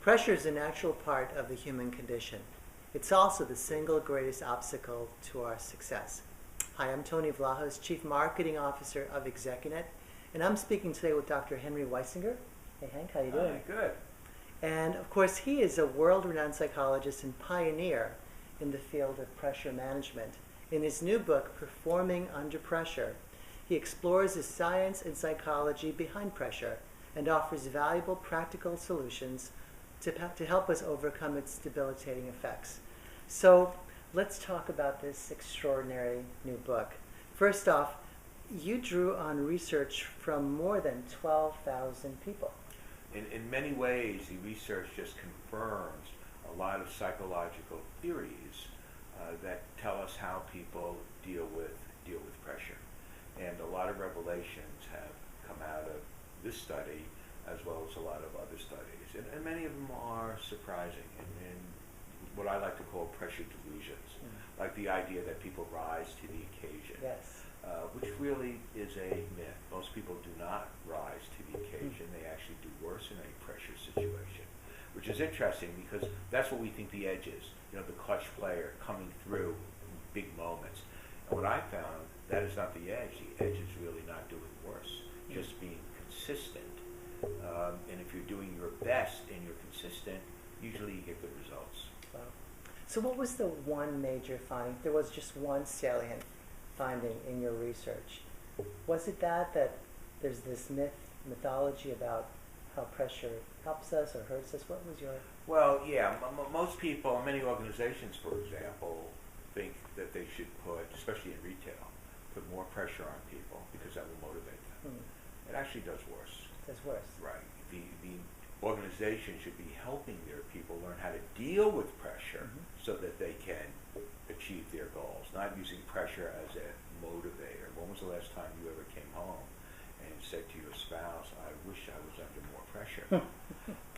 Pressure is a natural part of the human condition. It's also the single greatest obstacle to our success. Hi, I'm Tony Vlahos, Chief Marketing Officer of ExecuNet, and I'm speaking today with Dr. Hendrie Weisinger. Hey Hank, how you doing? Hi, good. And of course, he is a world-renowned psychologist and pioneer in the field of pressure management. In his new book, Performing Under Pressure, he explores the science and psychology behind pressure and offers valuable practical solutions to help us overcome its debilitating effects. So let's talk about this extraordinary new book. First off, you drew on research from more than 12,000 people. In many ways, the research just confirms a lot of psychological theories that tell us how people deal with pressure. And a lot of revelations have come out of this study, as well as a lot of other studies. And many of them are surprising and what I like to call pressure delusions, like the idea that people rise to the occasion, Yes. which really is a myth. Most people do not rise to the occasion. They actually do worse in a pressure situation, which is interesting because that's what we think the edge is, the clutch player coming through big moments. And what I found, that is not the edge. The edge is really not doing worse, just being consistent. And if you're doing your best and you're consistent, usually you get good results. Wow. So what was the one major finding? There was just one salient finding in your research. Was it that there's this mythology about how pressure helps us or hurts us? What was your... Well, yeah, most people, many organizations, for example, think that they should put, especially in retail, put more pressure on people because that will motivate them. It actually does worse. It does worse. Right. The organization should be helping their people learn how to deal with pressure so that they can achieve their goals, not using pressure as a motivator. When was the last time you ever came home and said to your spouse, I wish I was under more pressure?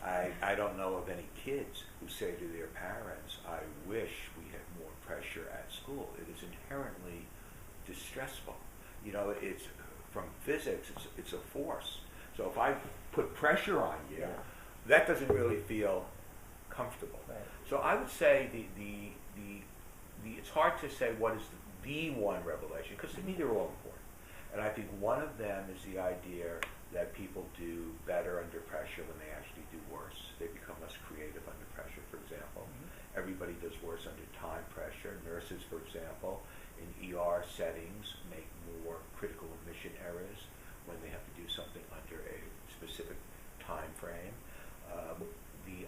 I don't know of any kids who say to their parents, I wish we had more pressure at school. It is inherently distressful. It's from physics, it's a force. So if I put pressure on you, that doesn't really feel comfortable. Right. So I would say it's hard to say what is the one revelation, because to me they're all important. And I think one of them is the idea that people do better under pressure when they actually do worse. They become less creative under pressure, for example. Everybody does worse under time pressure. Nurses, for example, in ER settings make more critical admission errors when they have to do something under a specific time frame.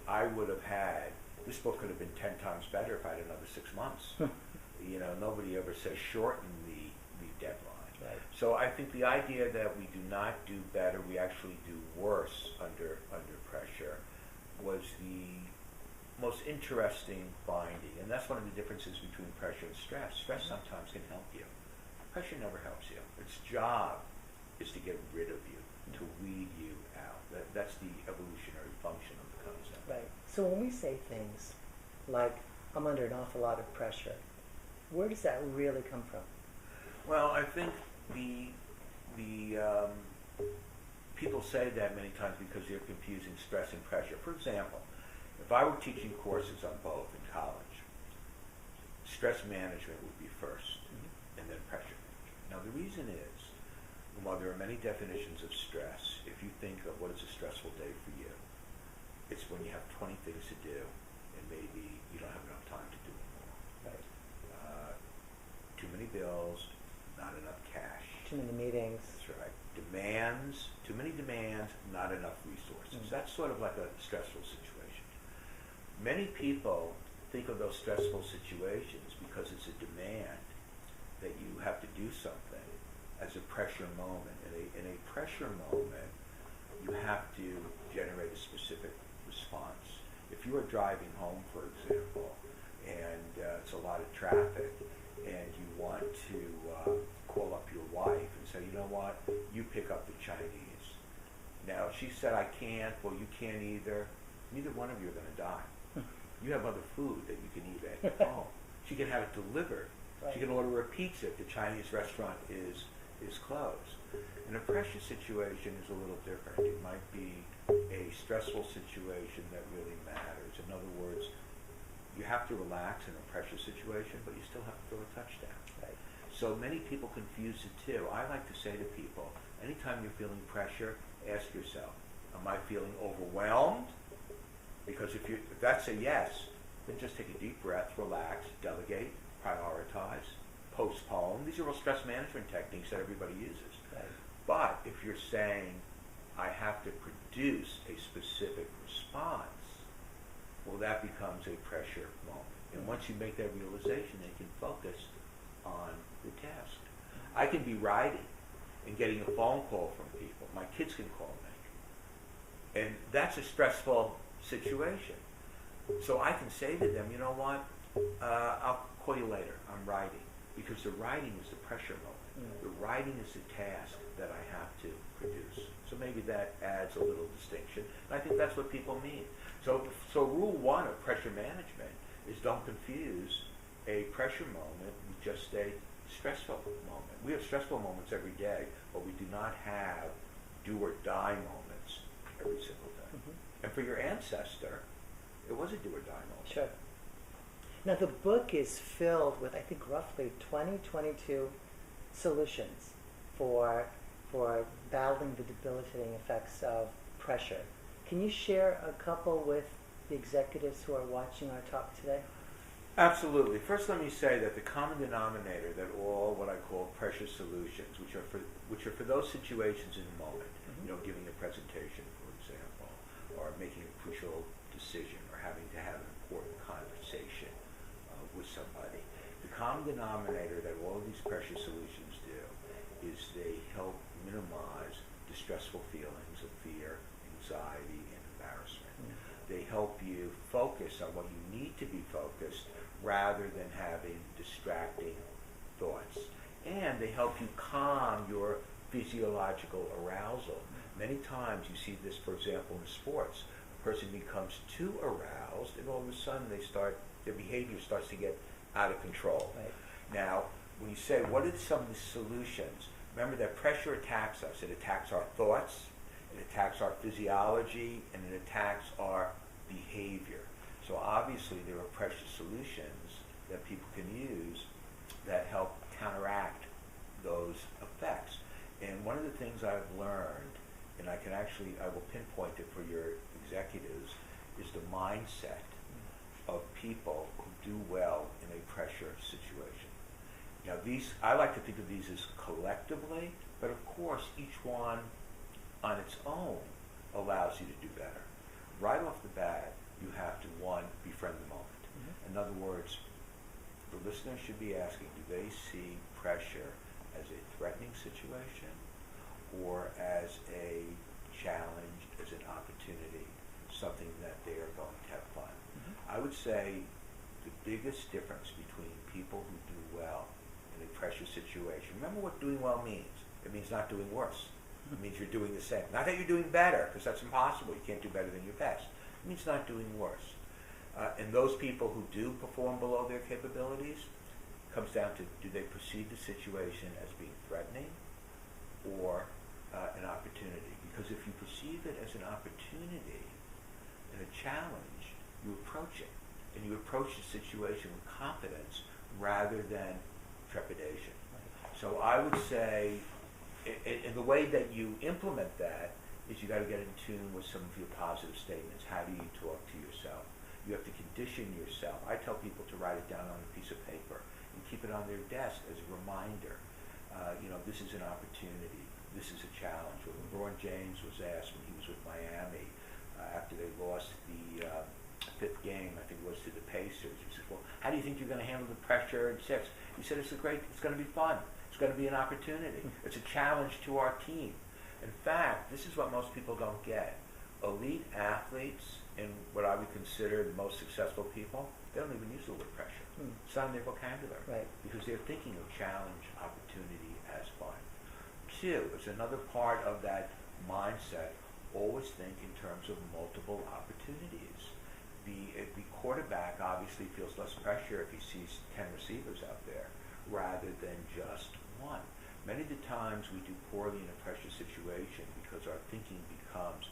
I would have had, this book could have been 10 times better if I had another 6 months. Nobody ever says shorten the deadline. Right. So I think the idea that we do not do better, we actually do worse under pressure, was the most interesting finding. And that's one of the differences between pressure and stress. Stress sometimes can help you. Pressure never helps you. Its job is to get rid of you, to weed you out. That's the evolutionary function of the concept. Right. So when we say things like, I'm under an awful lot of pressure, where does that really come from? Well, I think the people say that many times because they're confusing stress and pressure. For example, if I were teaching courses on both in college, stress management would be first, and then pressure management. Now the reason is, while there are many definitions of stress, if you think of what is a stressful day for you, it's when you have 20 things to do and maybe you don't have enough time to do it more. Right. Too many bills, not enough cash. Too many meetings. That's right. Demands, too many demands, not enough resources. That's sort of like a stressful situation. Many people think of those stressful situations because it's a demand that you have to do something as a pressure moment. In a pressure moment, you have to generate a specific response. If you are driving home, for example, and it's a lot of traffic, and you want to call up your wife and say, you know what, you pick up the Chinese. Now, if she said, I can't, well, you can't either, neither one of you are going to die. You have other food that you can eat at home. She can have it delivered. Right. She can order a pizza if the Chinese restaurant is is closed. And a pressure situation is a little different. It might be a stressful situation that really matters. In other words, you have to relax in a pressure situation, but you still have to throw a touchdown. Right. So many people confuse the two. I like to say to people, anytime you're feeling pressure, ask yourself, am I feeling overwhelmed? Because if that's a yes, then just take a deep breath, relax, delegate, prioritize, postpone. These are all stress management techniques that everybody uses. Right. But if you're saying, I have to produce a specific response, well, that becomes a pressure moment. And once you make that realization, they can focus on the task. I can be writing and getting a phone call from people. My kids can call me. And that's a stressful situation. So I can say to them, you know what, I'll call you later. I'm writing. Because the writing is the pressure moment. The writing is the task that I have to produce. So maybe that adds a little distinction. And I think that's what people mean. So rule one of pressure management is don't confuse a pressure moment with just a stressful moment. We have stressful moments every day, but we do not have do or die moments every single day. And for your ancestor, it was a do or die moment. Sure. Now the book is filled with, I think, roughly 22 solutions for battling the debilitating effects of pressure. Can you share a couple with the executives who are watching our talk today? Absolutely. First, let me say that the common denominator that all what I call pressure solutions, which are for those situations in the moment, giving a presentation, for example, or making a crucial decision, or having to have an important conversation with somebody. The common denominator that all of these pressure solutions do is they help minimize the stressful feelings of fear, anxiety, and embarrassment. They help you focus on what you need to be focused rather than having distracting thoughts. And they help you calm your physiological arousal. Many times you see this, for example, in sports. A person becomes too aroused, and all of a sudden their behavior starts to get out of control. Right. Now, when you say, what are some of the solutions? Remember that pressure attacks us. It attacks our thoughts, it attacks our physiology, and it attacks our behavior. So obviously there are pressure solutions that people can use that help counteract those effects. And one of the things I've learned, and I will pinpoint it for your executives, is the mindset of people who do well in a pressure situation. Now I like to think of these as collectively, but of course each one on its own allows you to do better. Right off the bat, you have to, one, befriend the moment. In other words, the listener should be asking, do they see pressure as a threatening situation or as a challenge, as an opportunity, something that they are going to have fun? I would say the biggest difference between people who do well in a pressure situation, remember what doing well means. It means not doing worse. It means you're doing the same. Not that you're doing better, because that's impossible. You can't do better than your best. It means not doing worse. And those people who do perform below their capabilities, comes down to, do they perceive the situation as being threatening or an opportunity? Because if you perceive it as an opportunity and a challenge, you approach it. And you approach the situation with confidence rather than trepidation. So I would say, and the way that you implement that is you got to get in tune with some of your positive statements. How do you talk to yourself? You have to condition yourself. I tell people to write it down on a piece of paper and keep it on their desk as a reminder. This is an opportunity. This is a challenge. When LeBron James was asked when he was with Miami after they lost the fifth game, I think it was to the Pacers, he said, well, how do you think you're going to handle the pressure in six? He said, it's going to be fun. It's going to be an opportunity. It's a challenge to our team. In fact, this is what most people don't get. Elite athletes and what I would consider the most successful people, they don't even use the word pressure. It's not in their vocabulary. Right. Because they're thinking of challenge, opportunity as fun. Two, is another part of that mindset, always think in terms of multiple opportunities. The quarterback obviously feels less pressure if he sees 10 receivers out there rather than just one. Many of the times we do poorly in a pressure situation because our thinking becomes,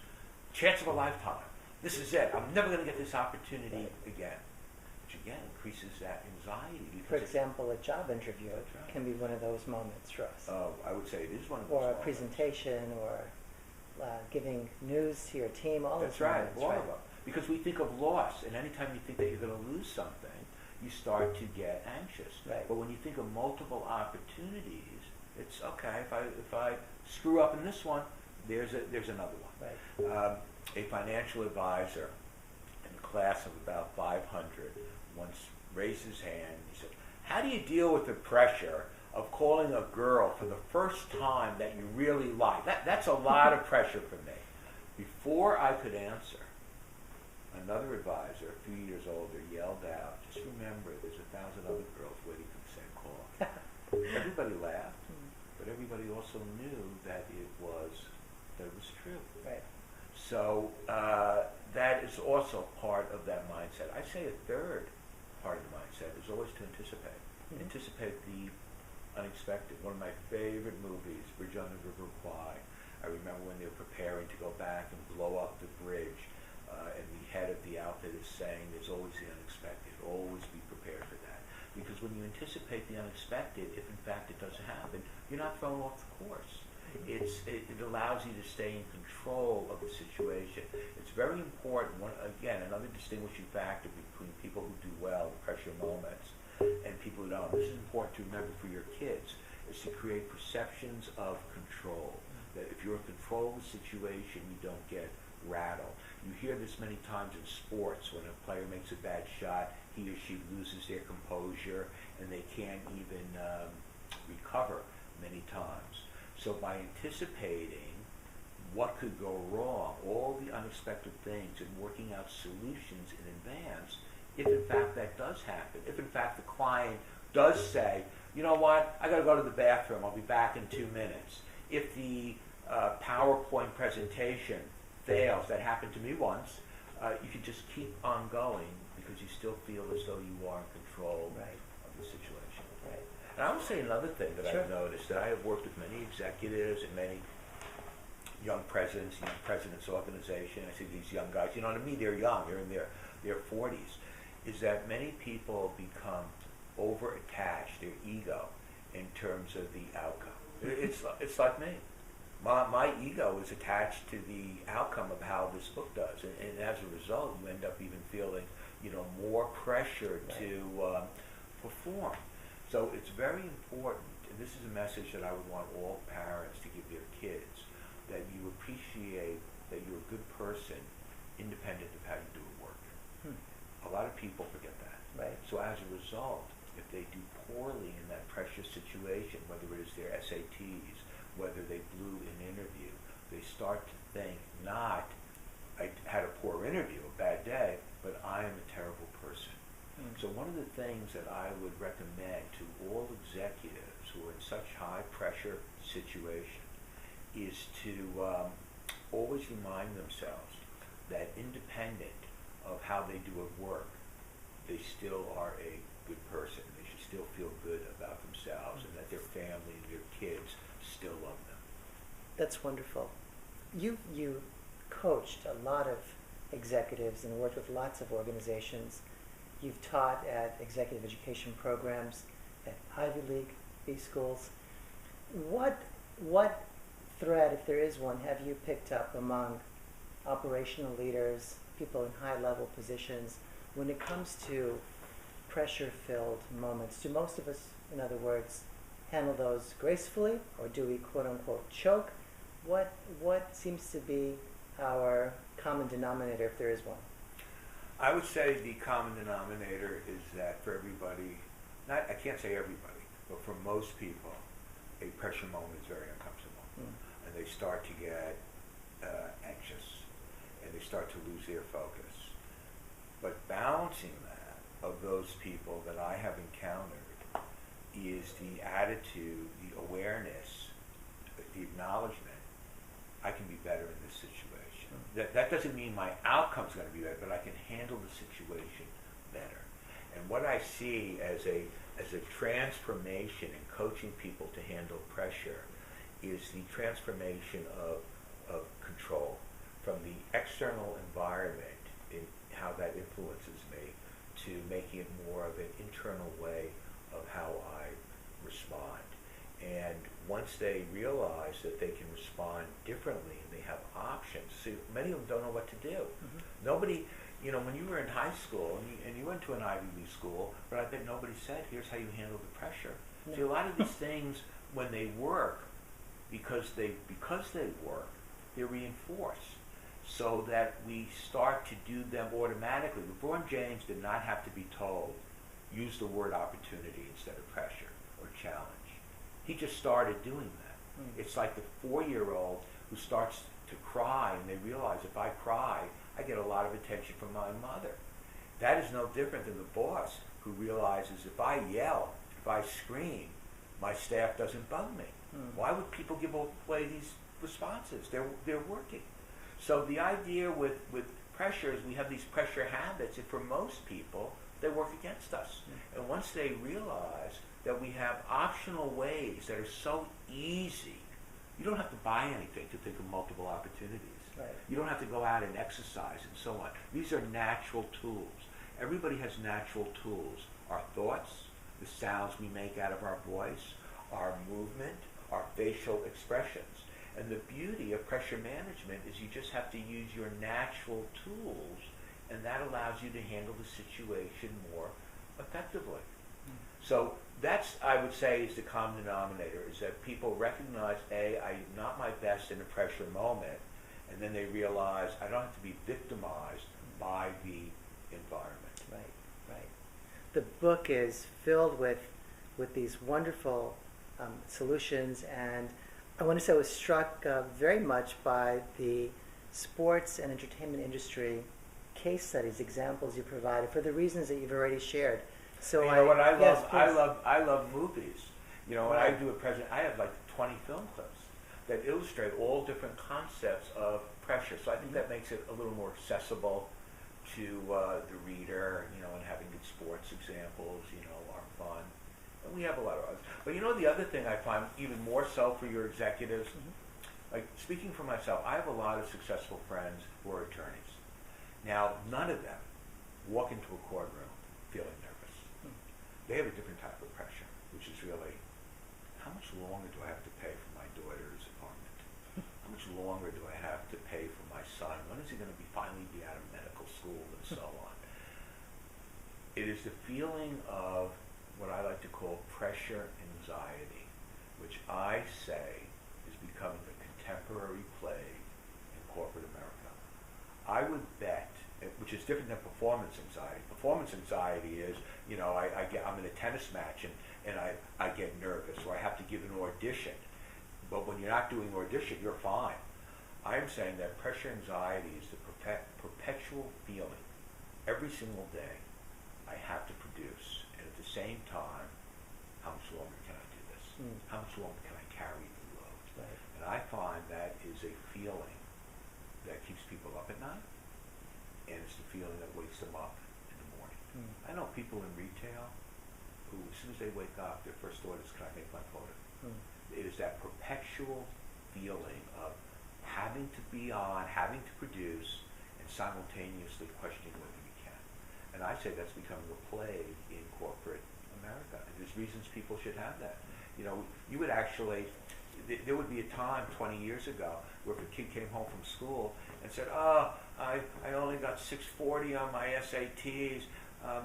chance of a lifetime. This is it. I'm never going to get this opportunity again. Which again increases that anxiety. For example, a job interview can be one of those moments for us. Oh, I would say it is one of those Or a moments. presentation, or giving news to your team, all That's those right, moments, all right? of them. Because we think of loss, and anytime you think that you're going to lose something, you start to get anxious. Right. But when you think of multiple opportunities, it's okay. If I screw up in this one, there's another one. Right. A financial advisor in a class of about 500 once raised his hand. He said, "How do you deal with the pressure of calling a girl for the first time that you really like?" That's a lot of pressure for me. Before I could answer, another advisor, a few years older, yelled out, "Just remember, there's 1,000 other girls waiting for the same call." Everybody laughed, but everybody also knew that it was true. Right. So that is also part of that mindset. I say a third part of the mindset is always to anticipate. Mm-hmm. Anticipate the unexpected. One of my favorite movies, Bridge on the River Kwai. I remember when they were preparing to go back and blow up the bridge, and the head of the outfit is saying, "There's always the unexpected. Always be prepared for that." Because when you anticipate the unexpected, if in fact it does happen, you're not thrown off the course. It allows you to stay in control of the situation. It's very important. Again, another distinguishing factor between people who do well in pressure moments and people who don't. This is important to remember for your kids, is to create perceptions of control. That if you're in control of the situation, you don't get rattled. You hear this many times in sports. When a player makes a bad shot, he or she loses their composure and they can't even recover many times. So by anticipating what could go wrong, all the unexpected things, and working out solutions in advance, if in fact that does happen, if in fact the client does say, "You know what, I got to go to the bathroom, I'll be back in 2 minutes." If the PowerPoint presentation fails, that happened to me once, you can just keep on going because you still feel as though you are in control of the situation. Right. And I would say another thing that Sure. I've noticed, that I have worked with many executives and many young presidents organization. I see these young guys, to me, they're young, they're in their 40s, is that many people become over-attached, their ego, in terms of the outcome. It's like me. My ego is attached to the outcome of how this book does, and as a result, you end up even feeling, more pressure to perform. So it's very important, and this is a message that I would want all parents to give their kids, that you appreciate that you're a good person, independent of how you do your work. A lot of people forget that. Right. So as a result, if they do poorly in that pressure situation, whether it is their SATs, whether they blew an interview, they start to think not, "I had a poor interview, a bad day, but I am a terrible person." So one of the things that I would recommend to all executives who are in such high pressure situation is to always remind themselves that independent of how they do at work, they still are a good person. They should still feel good about themselves and that their family and their kids still love them. That's wonderful. You coached a lot of executives and worked with lots of organizations. You've taught at executive education programs, at Ivy League B schools. What thread, if there is one, have you picked up among operational leaders, people in high-level positions, when it comes to pressure-filled moments? Do most of us, in other words, handle those gracefully, or do we quote-unquote choke? What seems to be our common denominator, if there is one? I would say the common denominator is that for everybody, I can't say everybody, but for most people, a pressure moment is very uncomfortable. And they start to get anxious, and they start to lose their focus. But balancing that, of those people that I have encountered, is the attitude, the awareness, the acknowledgement, I can be better in this situation. That doesn't mean my outcome's going to be better, but I can handle the situation better. And what I see as a as a transformation in coaching people to handle pressure is the transformation of control from the external environment in how that influences me to making it more of an internal way of how I respond. And once they realize that they can respond differently and they have options, see, many of them don't know what to do. Mm-hmm. Nobody, when you were in high school and you went to an Ivy League school, but I bet nobody said, here's how you handle the pressure. No. See, a lot of these things, when they work, because they work, they're reinforced so that we start to do them automatically. LeBron James did not have to be told, use the word opportunity instead of pressure or challenge. He just started doing that. Mm. It's like the 4-year-old who starts to cry and they realize if I cry, I get a lot of attention from my mother. That is no different than the boss who realizes if I yell, if I scream, my staff doesn't bug me. Mm. Why would people give away these responses? They're working. So the idea with pressure is we have these pressure habits, and for most people, they work against us. Mm. And once they realize that we have optional ways that are so easy, you don't have to buy anything to think of multiple opportunities. Right. You don't have to go out and exercise and so on. These are natural tools. Everybody has natural tools. Our thoughts, the sounds we make out of our voice, our movement, our facial expressions. And the beauty of pressure management is you just have to use your natural tools, and that allows you to handle the situation more effectively. So that's, I would say, is the common denominator, is that people recognize, A, I'm not my best in a pressure moment, and then they realize I don't have to be victimized by the environment. Right. The book is filled with these wonderful solutions, and I want to say I was struck very much by the sports and entertainment industry case studies, examples you provided for the reasons that you've already shared. So you know what I love? I love movies. When I do a presentation, I have like 20 film clips that illustrate all different concepts of pressure. So I think that makes it a little more accessible to the reader. And having good sports examples, are fun. And we have a lot of others. But the other thing I find even more so for your executives, like speaking for myself, I have a lot of successful friends who are attorneys. Now, none of them walk into a courtroom feeling nervous. They have a different type of pressure, which is really, how much longer do I have to pay for my daughter's apartment? How much longer do I have to pay for my son? When is he going to finally be out of medical school and so on? It is the feeling of what I like to call pressure anxiety, which I say is becoming a contemporary plague in corporate America. I would bet, which is different than performance anxiety. Performance anxiety is, I'm in a tennis match and I get nervous, or I have to give an audition. But when you're not doing an audition, you're fine. I'm saying that pressure anxiety is the perpetual feeling every single day I have to produce. And at the same time, how much longer can I do this? How much longer can I carry the load? Right. And I find that is a feeling that keeps people up at night, and it's the feeling that wakes them up in the morning. I know people in retail who, as soon as they wake up, their first thought is, can I make my quota? It is that perpetual feeling of having to be on, having to produce, and simultaneously questioning whether you can. And I say that's becoming a plague in corporate America. And there's reasons people should have that. You would actually, there would be a time 20 years ago where if a kid came home from school and said, I only got 640 on my SATs,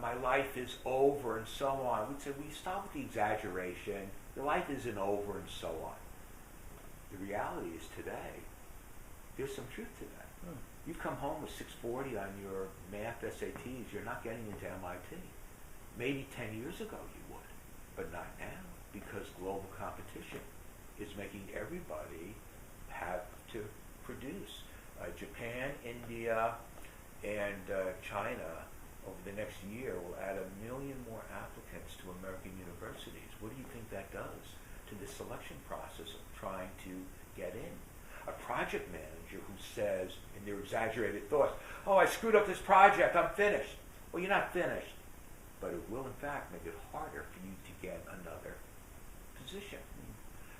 my life is over, and so on. We'd say, stop with the exaggeration. Your life isn't over, and so on. The reality is today, there's some truth to that. You come home with 640 on your math SATs, you're not getting into MIT. Maybe 10 years ago you would, but not now, because global competition is making everybody have to produce. Japan, India, and China over the next year will add 1 million more applicants to American universities. What do you think that does to the selection process of trying to get in? A project manager who says, in their exaggerated thoughts, I screwed up this project, I'm finished. Well, you're not finished. but it will in fact make it harder for you to get another position.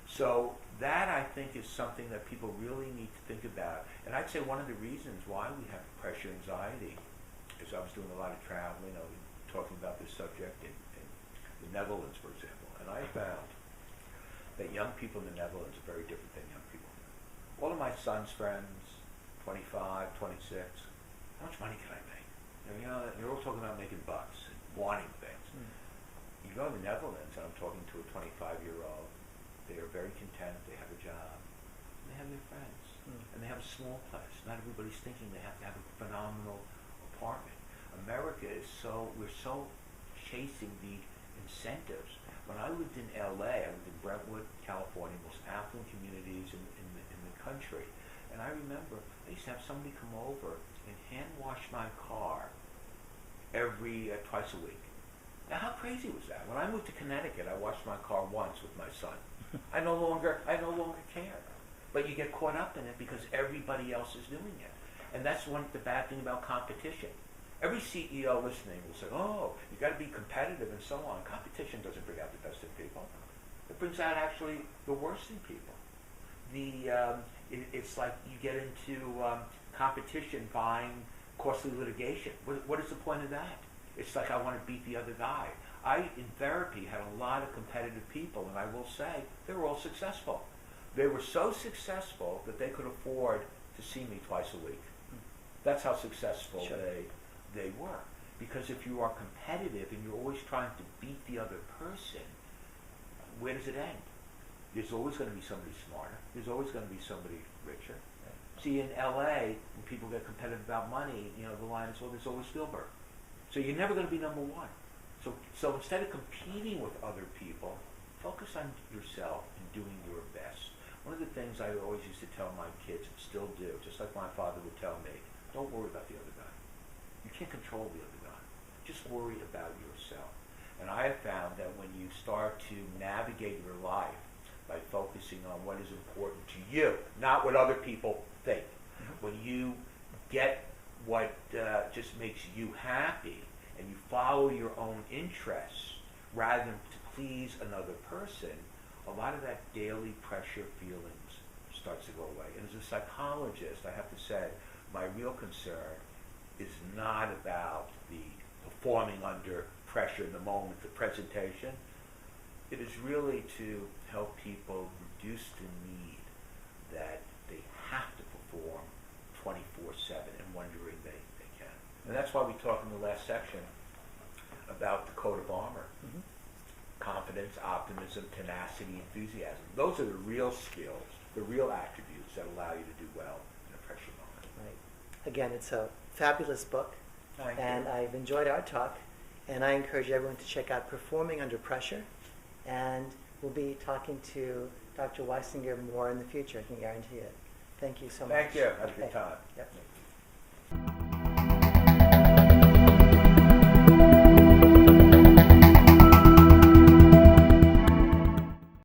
So that, I think, is something that people really need to think about. And I'd say one of the reasons why we have pressure anxiety is I was doing a lot of traveling. I was talking about this subject in the Netherlands, for example, and I found that young people in the Netherlands are very different than young people here. All of my son's friends, 25, 26, how much money can I make? You know, you're all talking about making bucks and wanting things. You go to the Netherlands, and I'm talking to a 25-year-old. They are very content. They have a job. And they have their friends. And they have a small place. Not everybody's thinking they have to have a phenomenal apartment. America is we're so chasing the incentives. When I lived in LA, I lived in Brentwood, California, most affluent communities in the country. And I remember I used to have somebody come over and hand wash my car every twice a week. Now, how crazy was that? When I moved to Connecticut, I washed my car once with my son. I no longer care. But you get caught up in it because everybody else is doing it. And that's the bad thing about competition. Every CEO listening will say, oh, you got to be competitive and so on. Competition doesn't bring out the best in people. It brings out actually the worst in people. It's like you get into competition buying costly litigation. What is the point of that? It's like I want to beat the other guy. I, in therapy, had a lot of competitive people, and I will say they were all successful. They were so successful that they could afford to see me twice a week. That's how successful they were. Because if you are competitive and you're always trying to beat the other person, where does it end? There's always going to be somebody smarter. There's always going to be somebody richer. See, in LA, when people get competitive about money, the line is, well, there's always Spielberg. So you're never going to be number one. So instead of competing with other people, focus on yourself and doing your best. One of the things I always used to tell my kids, and still do, just like my father would tell me, don't worry about the other guy. You can't control the other guy. Just worry about yourself. And I have found that when you start to navigate your life by focusing on what is important to you, not what other people think, when you get what just makes you happy, and you follow your own interests rather than to please another person, a lot of that daily pressure feelings starts to go away. And as a psychologist, I have to say, my real concern is not about the performing under pressure in the moment, the presentation. It is really to help people reduce the need that they have to perform 24/7 and wondering they can. And that's why we talk in the last section about the coat of armor. Confidence, optimism, tenacity, enthusiasm. Those are the real skills, the real attributes that allow you to do well in a pressure moment. Right. Again, it's a fabulous book. Thank and you. I've enjoyed our talk. And I encourage everyone to check out Performing Under Pressure. And we'll be talking to Dr. Weisinger more in the future, I can guarantee it. Thank you so much. Thank you. Have a good time. Yep.